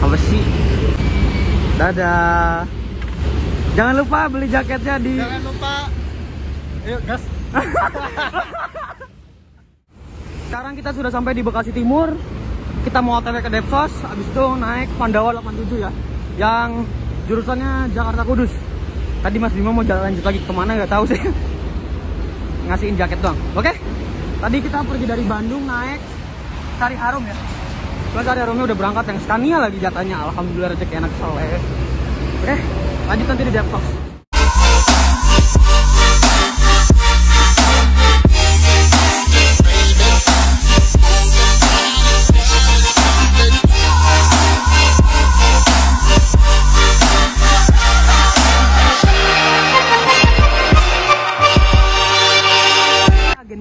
Apa sih? Dadah. Jangan lupa beli jaketnya di. Jangan lupa. Ayo gas. Sekarang kita sudah sampai di Bekasi Timur. Kita mau OTW ke Depsos, habis itu naik Pandawa 87 ya, yang jurusannya Jakarta Kudus. Tadi Mas Bima mau jalan lanjut lagi kemana nggak tahu sih. Ngasihin jaket doang. Oke? Tadi kita pergi dari Bandung naik Cari Harum ya. Soalnya Cari Harumnya udah berangkat, yang Scania lagi jatanya. Alhamdulillah rezeki anak soleh. Oke, lanjut nanti di Depsos.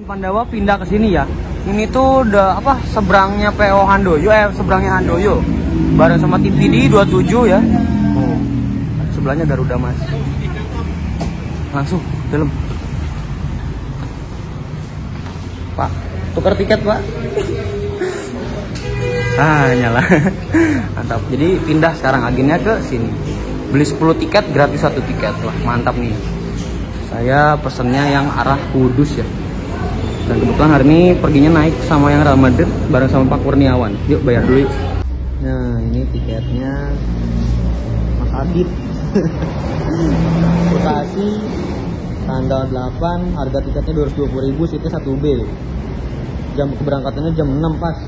Pandawa pindah ke sini ya. Ini tuh udah apa, seberangnya PO Handoyo, seberangnya Handoyo. Bareng sama TVD 27 ya. Oh. Sebelahnya Garuda Mas. Langsung dalam. Pak, tukar tiket, Pak. Nyala. Mantap. Jadi pindah sekarang agennya ke sini. Beli 10 tiket gratis 1 tiket. Wah, mantap nih. Saya pesennya yang arah Kudus ya. Dan kebetulan hari ini perginya naik sama yang Real Madrid bareng sama Pak Kurniawan. Yuk bayar dulu. Nah ini tiketnya Mas Adit. Bekasi tanggal 8, harga tiketnya 220.000, seatnya 1B. Jam keberangkatannya jam 6 pas.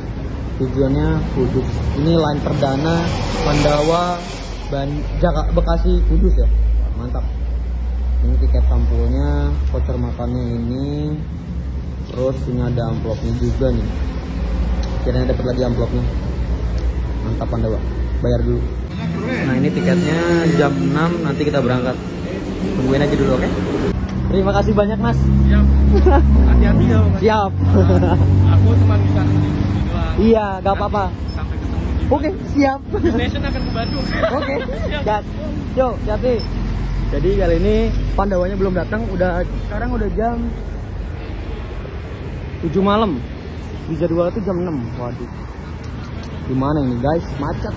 Tujuannya Kudus. Ini line perdana Pandawa Bekasi Kudus ya. Mantap. Ini tiket sampulnya, voucher makannya ini. Terus ini ada amplopnya juga nih. Kiranya dapat lagi amplopnya. Mantap Pandawa. Bayar dulu. Nah ini tiketnya jam 6 nanti kita berangkat. Tungguin aja dulu, oke? Terima kasih banyak Mas. Siap. Hati-hati ya Mas. Siap. Aku cuma bisa doang. Iya, gak apa-apa. Sampai ketemu. Oke, siap. Destination akan ke Bandung. Oke. Gas. Yo, hati. Jadi kali ini Pandawanya belum datang. Sekarang udah jam 7 malam. Di jadwal itu jam 6. Waduh. Gimana ini guys? Macet.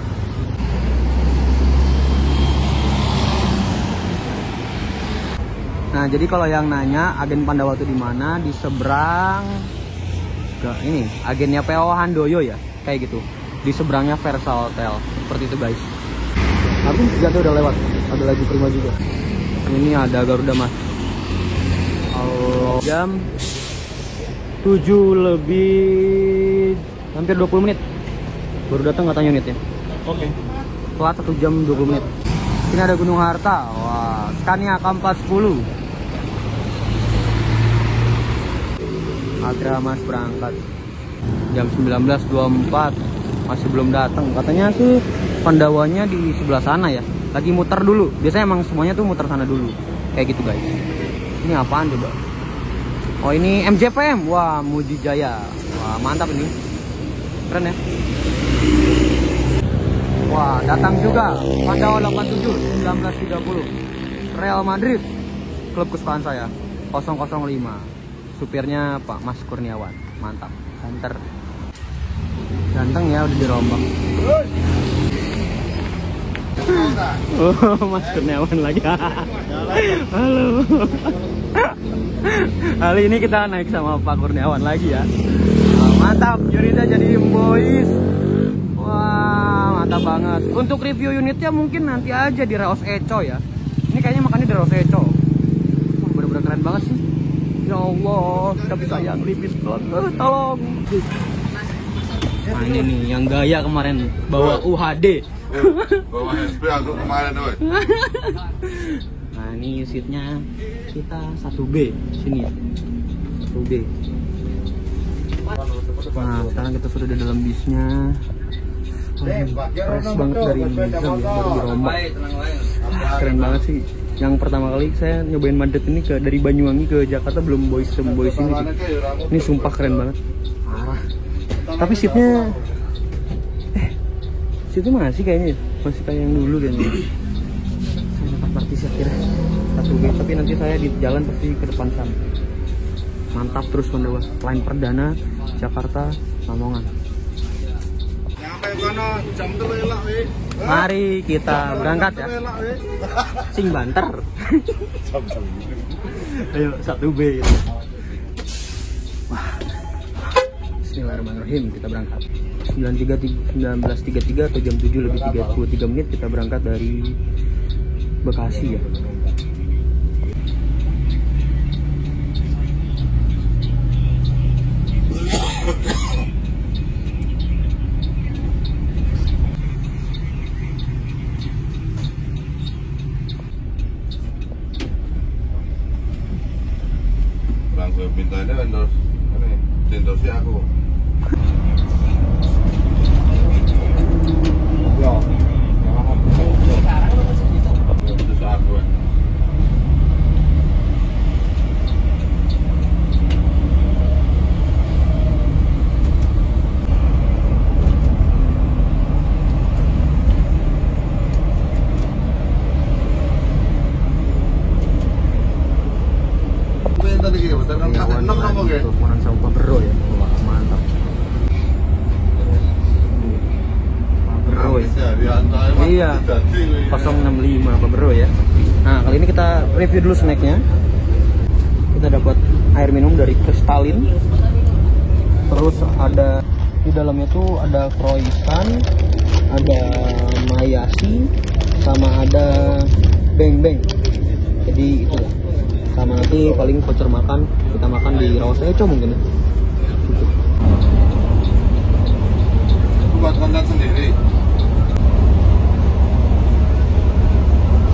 Nah, jadi kalau yang nanya agen Pandawa itu di mana? Di seberang ke ini, agennya PO Handoyo ya. Kayak gitu. Di seberangnya Versa Hotel. Seperti itu guys. Tapi jatuh udah lewat. Ada lagi Prima juga. Ini ada Garuda Mas. Jam 7 lebih hampir 20 menit baru datang katanya unitnya. Oke. Telat 1 jam 20 menit. Ini ada Gunung Harta. Wah, Scania K410. Agra Mas berangkat jam 19.24, masih belum datang. Katanya sih Pandawanya di sebelah sana ya. Lagi muter dulu. Biasanya emang semuanya tuh muter sana dulu. Kayak gitu guys. Ini apaan coba? Oh ini MJPM, wah Muji Jaya, wah mantap ini, keren ya. Wah datang juga Pandawa 87 1930 Real Madrid, klub kesukaan saya 005. Supirnya Pak Mas Kurniawan, mantap, santer, ganteng ya, udah dirombak. Oh Mas Kurniawan lagi. Halo. Kali ini kita naik sama Pak Kurniawan lagi ya. Mantap, unitnya jadi boys. Wah, mantap banget. Untuk review unitnya mungkin nanti aja di Reos Eco ya. Ini kayaknya makannya di Reos Eco. Wah, bener-bener keren banget sih. Ya Allah, tapi sayang limit banget. Tolong. Nah ini nih yang gaya kemarin bawa UHD. Bawa SP aku kemarin woy. Nah ini seatnya kita 1B sini ya, 1B. Nah, sekarang kita sudah di dalam bisnya. Fresh banget dari Indonesia ya, baru dirombak. Keren banget sih. Yang pertama kali saya nyobain Madrid ini dari Banyuwangi ke Jakarta belum boys ini sih. Ini sumpah keren banget. Parah. Tapi seatnya masih kayaknya masih kayak yang dulu kayaknya. Saya dapat partisi akhirnya 1B, tapi nanti saya di jalan pasti ke depan sana. Mantap terus Pandawa. Line perdana Jakarta Lamongan. Mari kita berangkat ya. Sing banter. Ayo 1B gitu. Wah. Bismillahirrahmanirrahim, kita berangkat. 19.33 atau jam 7 lebih 23 menit kita berangkat dari Bekasi ya. Langsung mintanya endorse aku. Teleponan sama Pak Bro ya. Wah, mantap. Pak Bro ya. Iya. 065 Pak Bro ya. Nah, kali ini kita review dulu snacknya. Kita dapat air minum dari Kristalin. Terus ada di dalamnya tuh ada croissant, ada mayasi, sama ada beng-beng. Jadi itu lah. Sama nanti paling voucher makan, kita makan di Rawas Eco mungkin ya. Buat konten sendiri.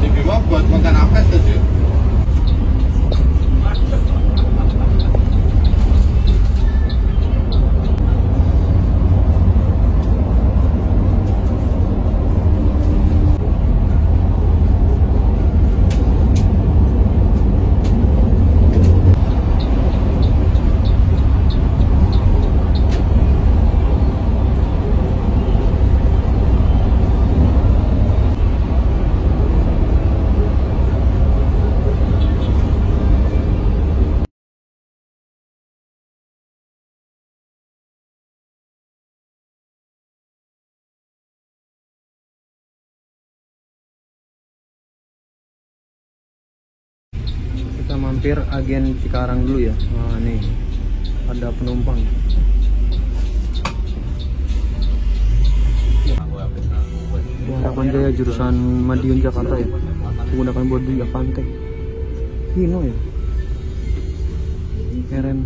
Si Bima buat konten apa sih? Kita mampir agen Cikarang dulu ya. Nah nih ada penumpang. Harapan Jaya jurusan Madiun Jakarta ya. Menggunakan bodi Avante. Hino ya. Keren.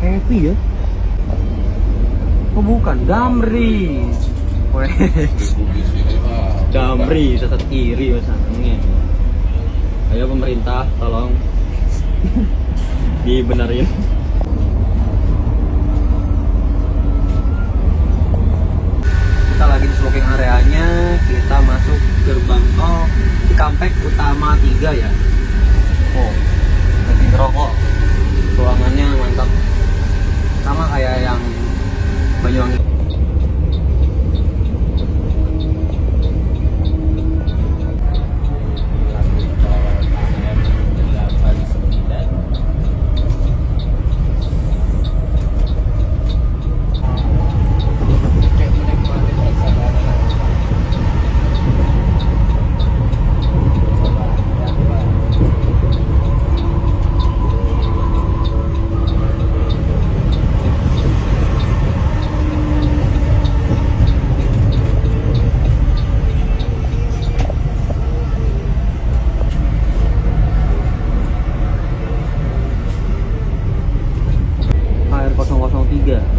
Heavy ya? Oh bukan, Damri. Weh. Damri sesat kiri misalnya. Ayo pemerintah tolong dibenerin. Kita lagi di smoking areanya, kita masuk gerbang tol Cikampek Utama 3 ya. Oh, lagi ngerokok. Ruangannya mantap.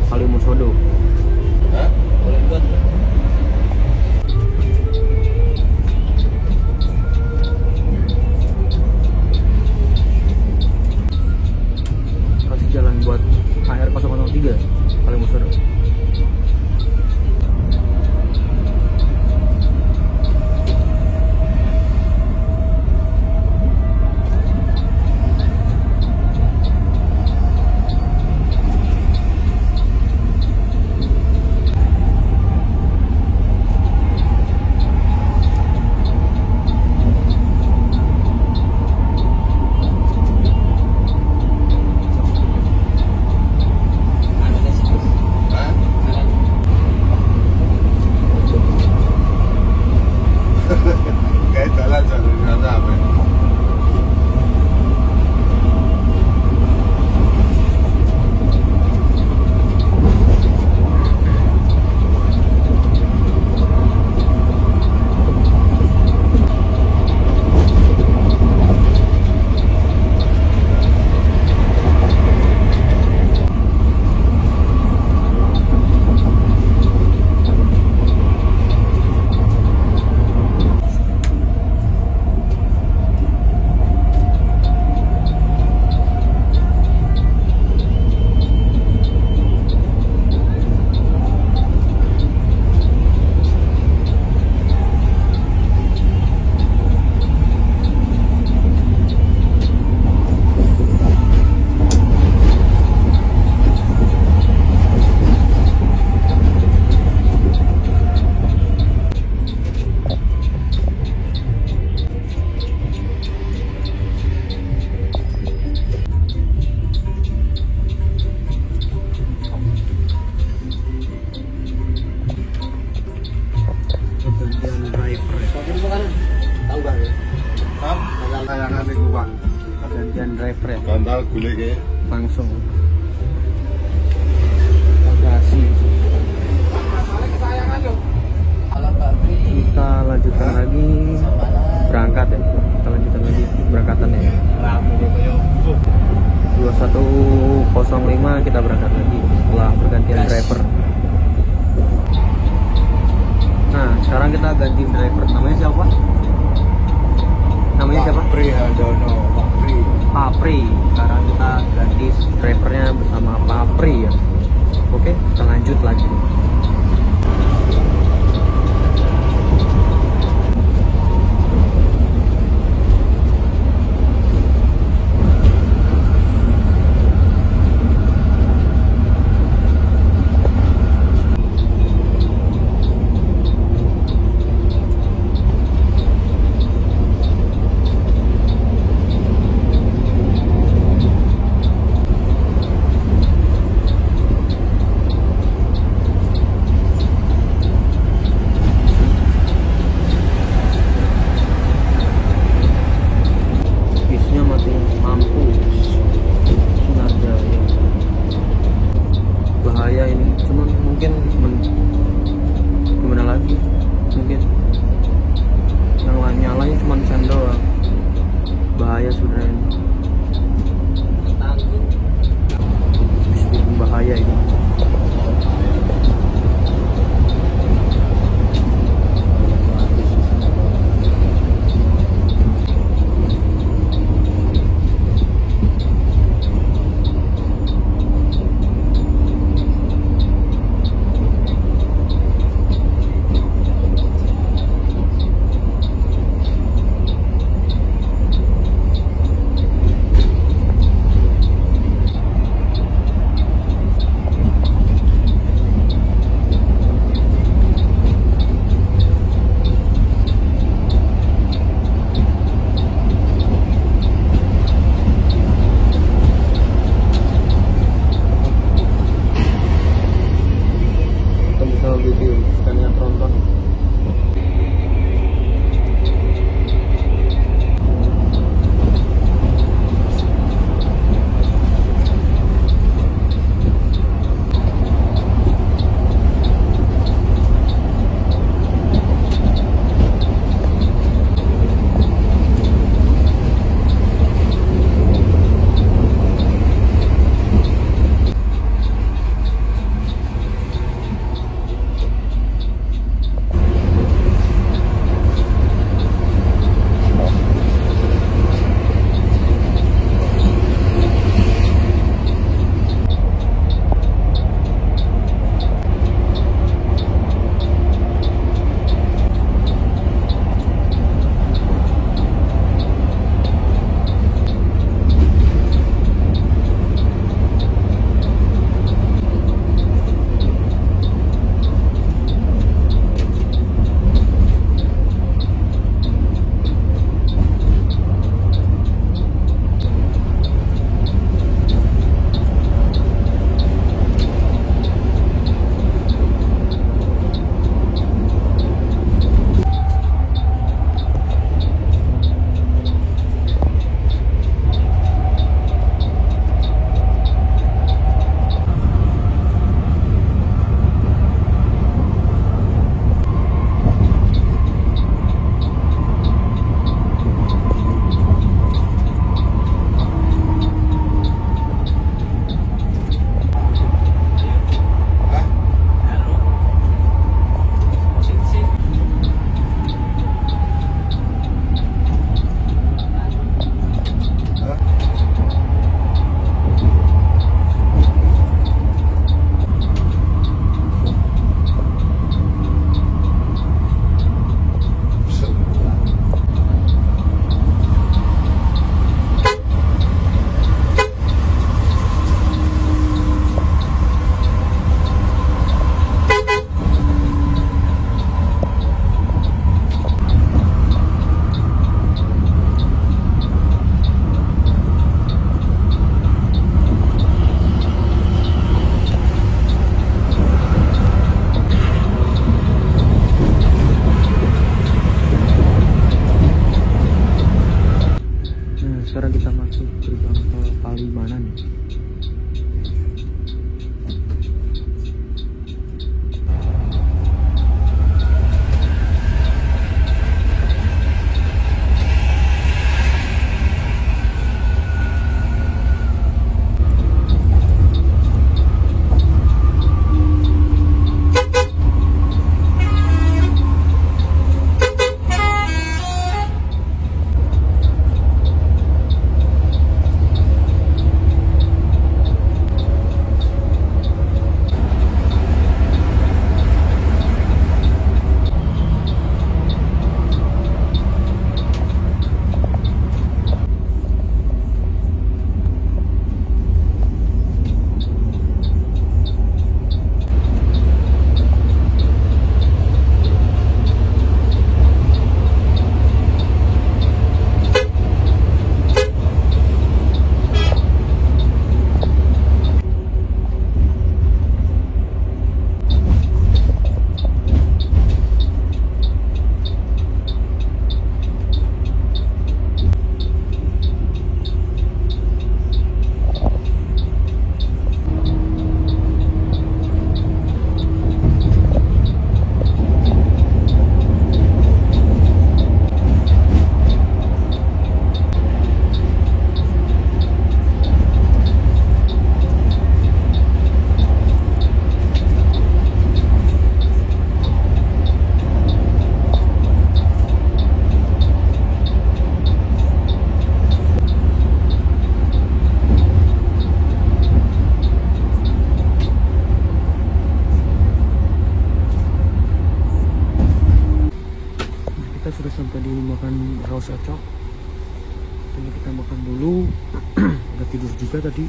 Kalimusodo. Hah? Boleh buat. Kasih jalan buat HR 003 Kalimusodo. Hah? Kayak jalan sana apa? Pergantian driver. Tahu bang ya? Hah? Tayangan itu bang. Pergantian driver ya. Bandal gulai ke. Langsung. Bagasi. Kita lanjutkan lagi berangkat ya. Kita lanjutkan lagi berangkatannya. 21.05 kita berangkat lagi setelah pergantian driver. Nah, sekarang kita ganti driver. Namanya siapa? Namanya siapa? Pri Handono, Pak Pri. Papri. Sekarang kita ganti drivernya bersama Papri ya. Oke, kita lanjut lagi. bahaya sudah ini. Bahaya ini. makan raus cocok. Ini kita makan dulu. Udah tidur juga tadi,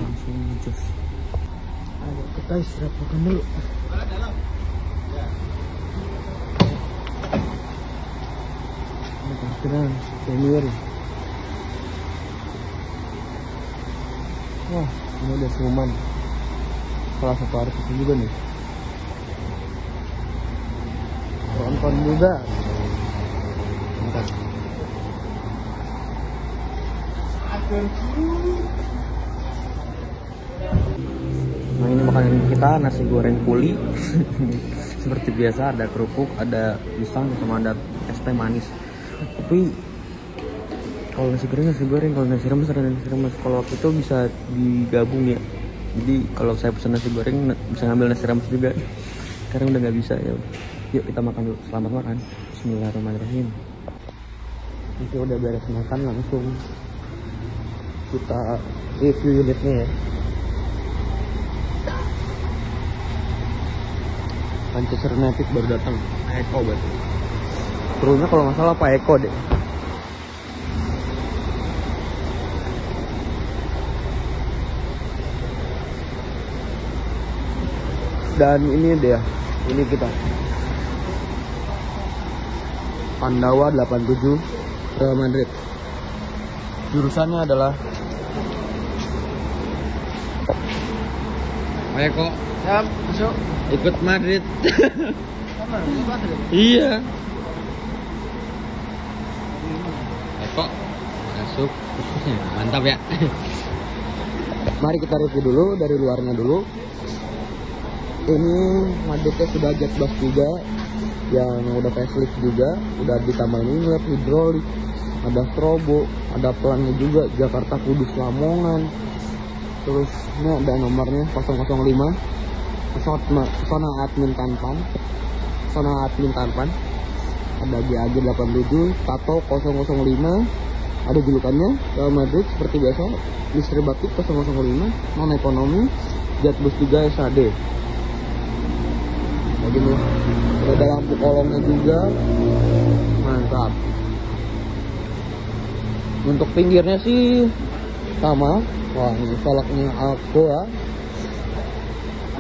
langsung ngejos. Ayo kita istirahat makan dulu. Ini parkiran premier. Wah, ini ada semuman. Salah satu artis juga nih. Tonton juga. Bentar. Nah, ini makanan kita, nasi goreng kuli. Seperti biasa, ada kerupuk, ada pisang, sama ada es teh manis. Tapi kalau nasi goreng, kalau nasi remes ada nasi remes. Kalau waktu itu bisa digabung ya. Jadi kalau saya pesan nasi goreng bisa ngambil nasi remes juga. Sekarang udah nggak bisa ya. Yuk kita makan dulu. Selamat makan. Bismillahirrahmanirrahim. Nanti udah beres makan langsung kita review unitnya ya. Manchester United baru datang. Eko berarti. Krunya kalau nggak salah Pak Eko deh. Dan ini dia, ini kita Pandawa 87 Real Madrid. Jurusannya adalah Pak Eko. Siap, masuk. Ikut Madrid. Sama, ikut Madrid. Iya. Eko masuk. Mantap ya. Mari kita review dulu dari luarnya dulu. Ini Madridnya sudah jet bus juga, yang udah facelift juga, udah ditambahin inlet, hidrolik, ada strobo, ada pelannya juga, Jakarta Kudus Lamongan. Terus ini ada nomornya 005, zona admin Tanpan, ada GAG 87, Tato 005, ada julukannya Real Madrid seperti biasa, Misteri Batik 005, non ekonomi, jet bus 3 SAD. Begini, ada lampu kolongnya juga, mantap. Untuk pinggirnya sih sama. Wah, ini velgnya Alcoa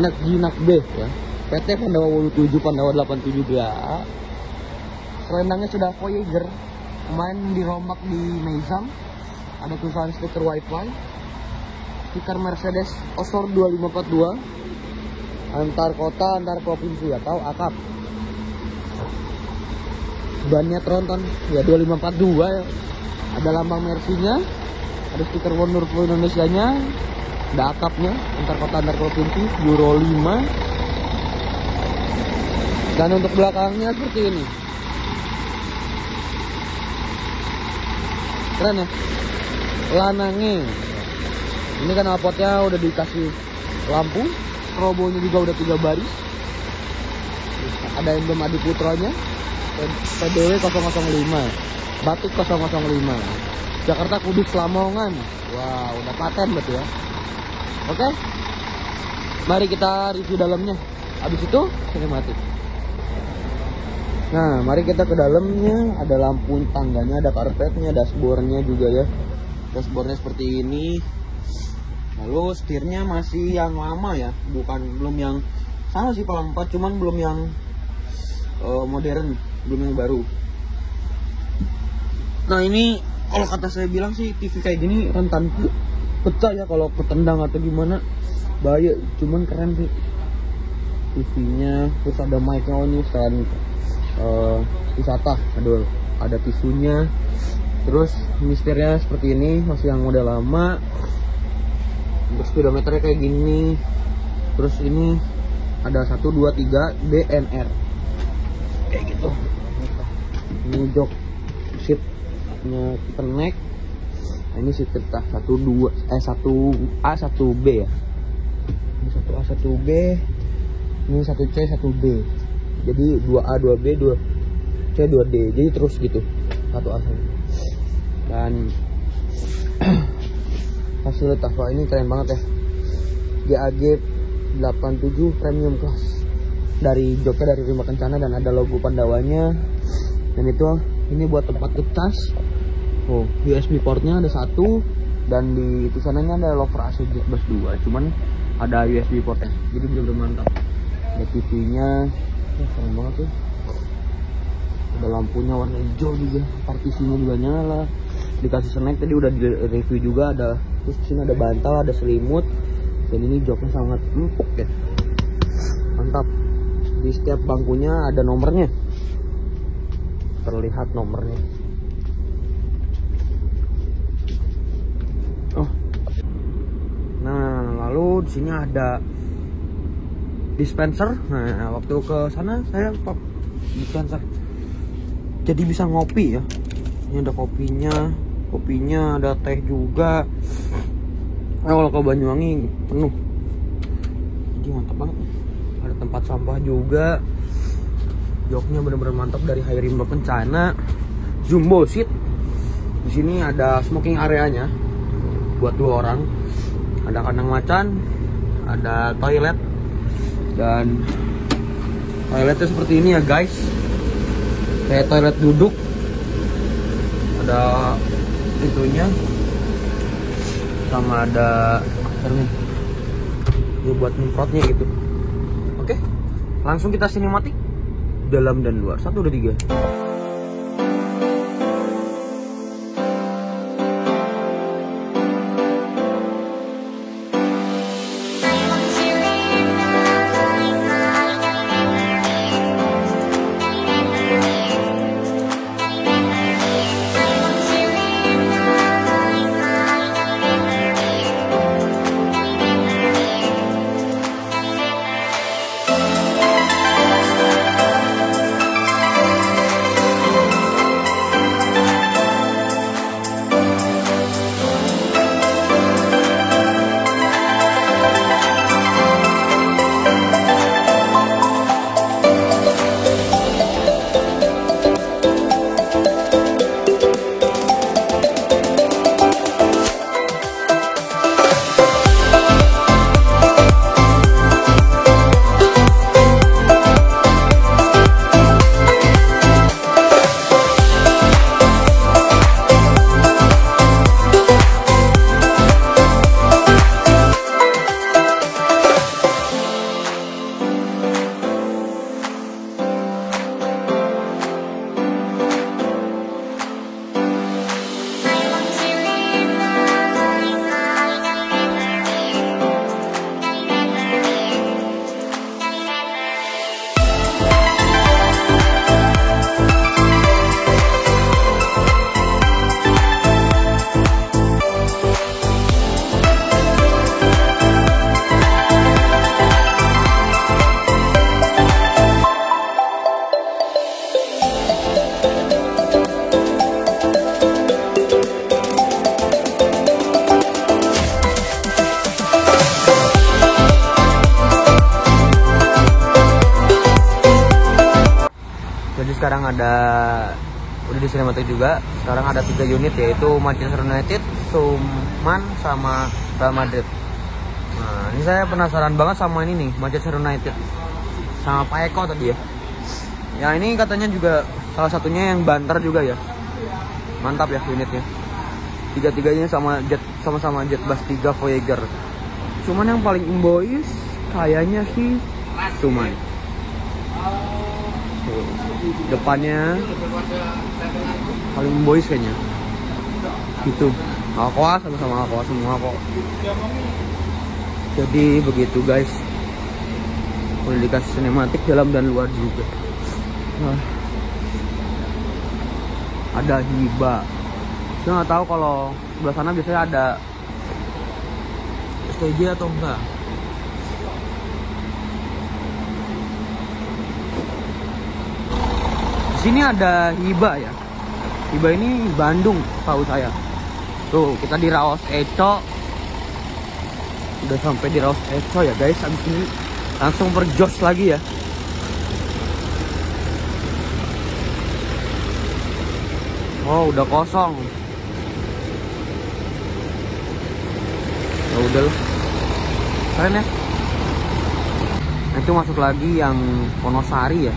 Nak G Nak B ya. PT Pandawa 87 Pandawa 87 GA. Selendangnya sudah Voyager, kemarin dirombak di Meizam. Ada tulisan stiker Wi-Fi, stiker Mercedes Osor 2542, antar kota antar provinsi atau AKAP. Bannya tronton ya 2542 ya. Ada lambang Mercy-nya, ada stiker Wonderful Indonesia-nya, ada AKAP-nya antar kota antar provinsi, Euro 5. Dan untuk belakangnya seperti ini. Keren ya. Lanangnya. Ini kan knalpotnya udah dikasih lampu. Strobonya juga udah 3 baris. Ada emblem Adi Putronya, PDW 005, Batik 005, Jakarta Kudus Lamongan. Wah, udah paten betul ya. Oke, mari kita review dalamnya. Habis itu sinematik. Nah, mari kita ke dalamnya. Ada lampu tangganya, ada karpetnya, dashboardnya juga ya. Dashboardnya seperti ini. Lalu setirnya masih yang lama ya, belum yang sama sih Pala 4, cuman belum yang modern, belum yang baru. Nah ini kalau kata saya bilang sih TV kayak gini rentan pecah ya kalau ketendang atau gimana, bahaya. Cuman keren sih TV-nya, terus ada mic-nya. Oh ini stand wisata, ada tisunya. Terus mistirnya seperti ini, masih yang model lama. Untuk speedometernya kayak gini. Terus ini ada 1, 2, 3 DNR kayak gitu. Ini jok seatnya connect. Nah, ini seat kita 1A 1B ya. Ini 1A 1B, ini 1C 1D. Jadi 2A 2B 2C 2D. Jadi terus gitu 1A 1. Dan fasilitas, wah ini keren banget ya. GAG 87 premium class. Dari joknya dari Rimba Kencana dan ada logo Pandawanya. Dan itu Ini buat tempat ngecas. Oh, USB portnya ada satu, dan di itu sananya ada lover AC Jet Bus 2. Cuman ada USB portnya, jadi bener-bener mantap. Ada TV-nya, keren banget tuh. Ada lampunya warna hijau juga, partisinya juga nyala. Dikasih snack tadi udah di review juga ada. Terus di sini ada bantal, ada selimut, dan ini joknya sangat empuk ya. Mantap. Di setiap bangkunya ada nomornya. Terlihat nomornya. Oh. Nah, lalu di sini ada dispenser. Nah, waktu ke sana saya pop dispenser. Jadi bisa ngopi ya. Ini ada kopinya, ada teh juga. Kalau ke Banyuwangi penuh. Jadi mantap banget. Ada tempat sampah juga. Joknya bener-bener mantap dari Hayrimba Kencana. Jumbo seat. Di sini ada smoking areanya buat 2 orang. Ada kandang macan, ada toilet, dan toiletnya seperti ini ya guys. Kayak toilet duduk. Ada itunya, sama ada ini buat nyemprotnya gitu. Oke, langsung kita sinematik dalam dan luar. 1, 2, 3. Jadi sekarang udah di sinematik juga. Sekarang ada 3 unit, yaitu Manchester United, Suman, sama Real Madrid. Nah, ini saya penasaran banget sama ini nih, Manchester United sama Pak Eko tadi ya. Ya ini katanya juga salah satunya yang banter juga ya. Mantap ya unitnya. Tiga-tiganya sama-sama Jet Bus 3 Voyager. Cuman yang paling imbois kayaknya sih Suman. Depannya paling boys kayaknya gitu. Aqua sama-sama Aqua semua kok. Jadi begitu guys, udah dikasih sinematik dalam dan luar juga. Ada Hiba. Saya nggak tahu kalau sebelah sana biasanya ada STJ atau enggak. Sini ada Hiba ya. Hiba ini Bandung tahu saya. Tuh kita di Raos Eco. Udah sampai di Raos Eco ya guys. Habis ini langsung berjos lagi ya. Oh udah kosong. Ya udah loh. Keren ya. Nah, itu masuk lagi yang Wonosari ya.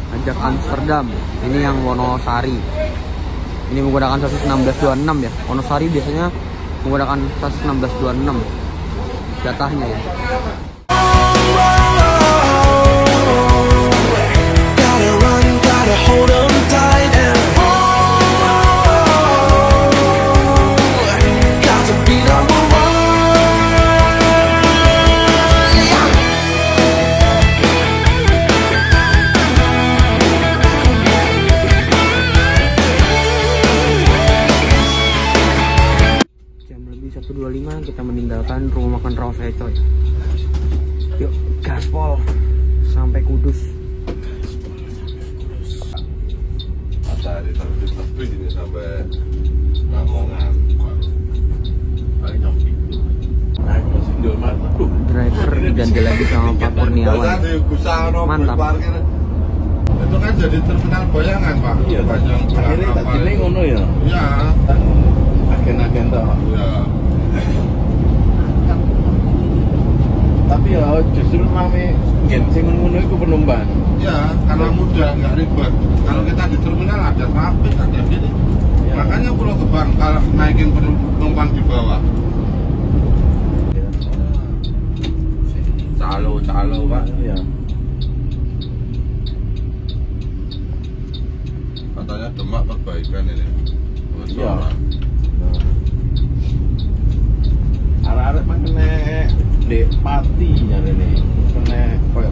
Nah, pajak Amsterdam. Ini yang Wonosari. Ini menggunakan sasis 1626 ya. Wonosari biasanya menggunakan sasis 1626 jatahnya ya. Jam lebih 1.25 kita meninggalkan rumah makan Rawa saya coy. Yuk gaspol sampai Kudus. Dari terbit ini sampai Lamongan. Paling jam 7. Naik ke Sindoman. Driver diganti lagi sama Pak Kurniawan. Mantap. Itu kan jadi terminal bayangan Pak. Iya. Banyak Akhirnya tak gini ngono ya. Iya. Agen-agen toh. Iya. Tapi ya justru rame gen sing ngono iku penumpang. Ya, karena mudah, nggak ribet. Kalau kita di terminal ada traffic, ada gini. Ya. Makanya Pulau Gebang kalau naikin penumpang di bawah. Calo Pak. Iya. Katanya Demak perbaikan ini. Iya. Arek-arek mah kena dek pati nyarene. Kena koyo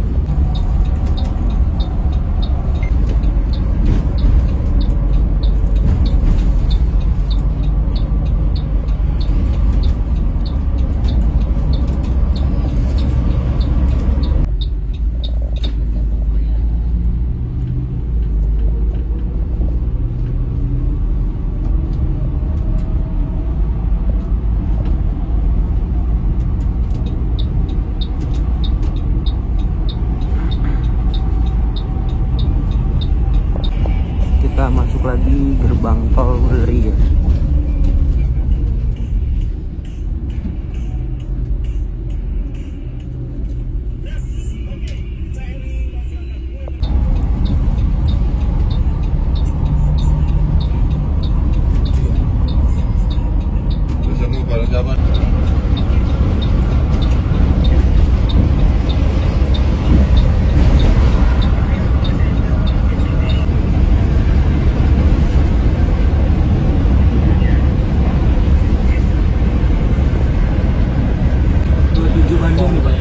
Kita masuk lagi gerbang tol Weleri ya. Bisa bareng zaman. Bandung nih Pak.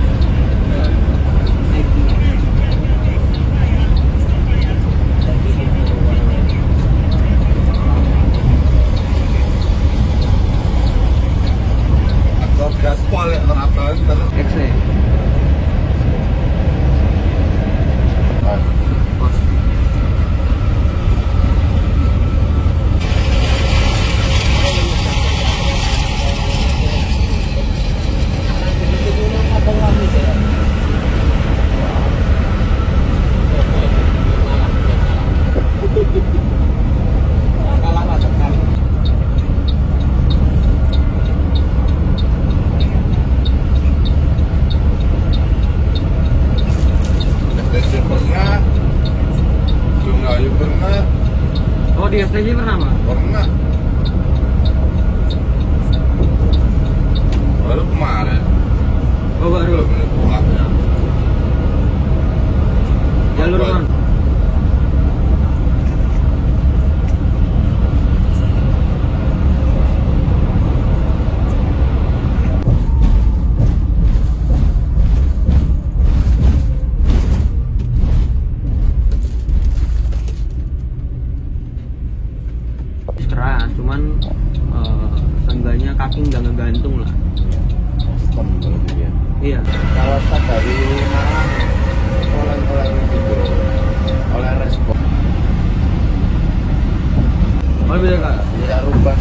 Atau gaspol ya ternyata. XE. Pos. STJ pernah, Jumlayu pernah, Oh di STJ pernah Pak? pernah. Baru kemarin. Oh baru. Belum ini bukanya. Jalur mana? Keras, cuman seenggaknya kaki nggak ngegantung lah. Stop berarti ya. Iya. Kalau start dari Malang oleh gitu oleh respon Oh bisa Kak? tidak rubah.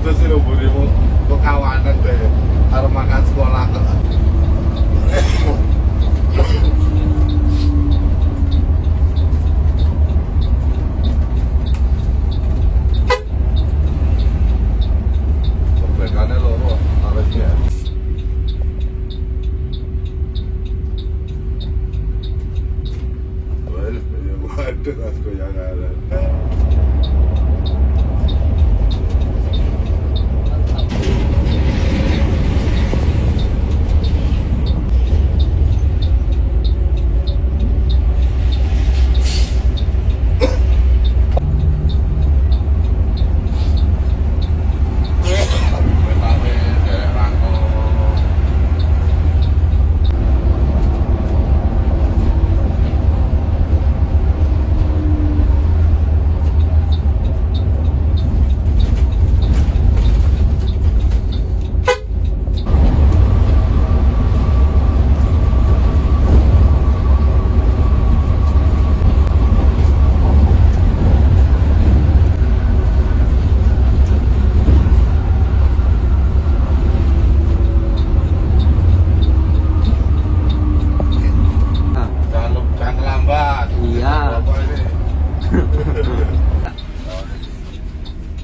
Terus sih burimu kok kawanan deh. Harus makan sekolah kok. Perbedaannya loro harusnya. Well, ya waduh aku yang ada.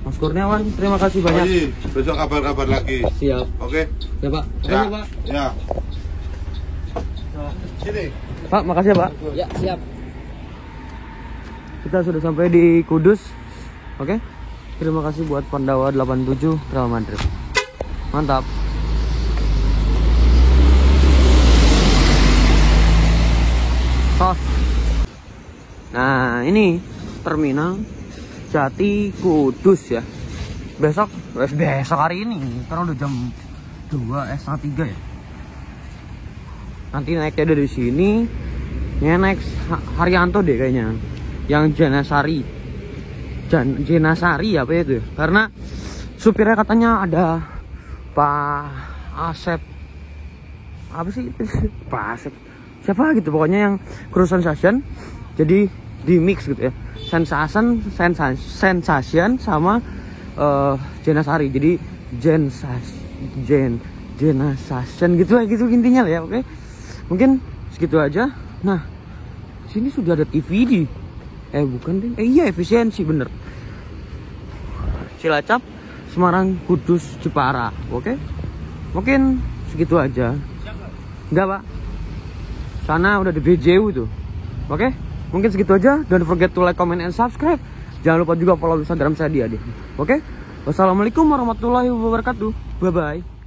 Mas Kurniawan, terima kasih banyak. Besok kabar-kabar lagi. Siap. Oke? Ya Pak. Ya. Makasih, Pak. Ya. Sini. Pak, makasih ya Pak. Ya, siap. Kita sudah sampai di Kudus. Oke. Terima kasih buat Pandawa 87 Real Madrid. Mantap. Tos. Nah, ini terminal Jati Kudus ya. Besok hari ini karena udah jam 2:30 ya. Nanti naiknya dari sini. Ya naik Haryanto deh kayaknya. Yang Jenasari apa itu ya? Karena supirnya katanya ada Pak Asep. Apa sih? Pak Asep. Siapa gitu pokoknya yang Crew Sensation. Jadi di mix gitu ya. Sensation sama Jenasari. Jadi Jenasation gitu lah gitu intinya lah ya, oke. Mungkin segitu aja. Nah, sini sudah ada TV bukan deh. Iya, efisiensi bener. Cilacap, Semarang, Kudus, Jepara, oke. Mungkin segitu aja. Enggak, Pak. Sana udah di BJU tuh. Oke? Mungkin segitu aja. Don't forget to like, comment, and subscribe. Jangan lupa juga follow Instagram saya di Adi. Oke? Wassalamualaikum warahmatullahi wabarakatuh. Bye-bye.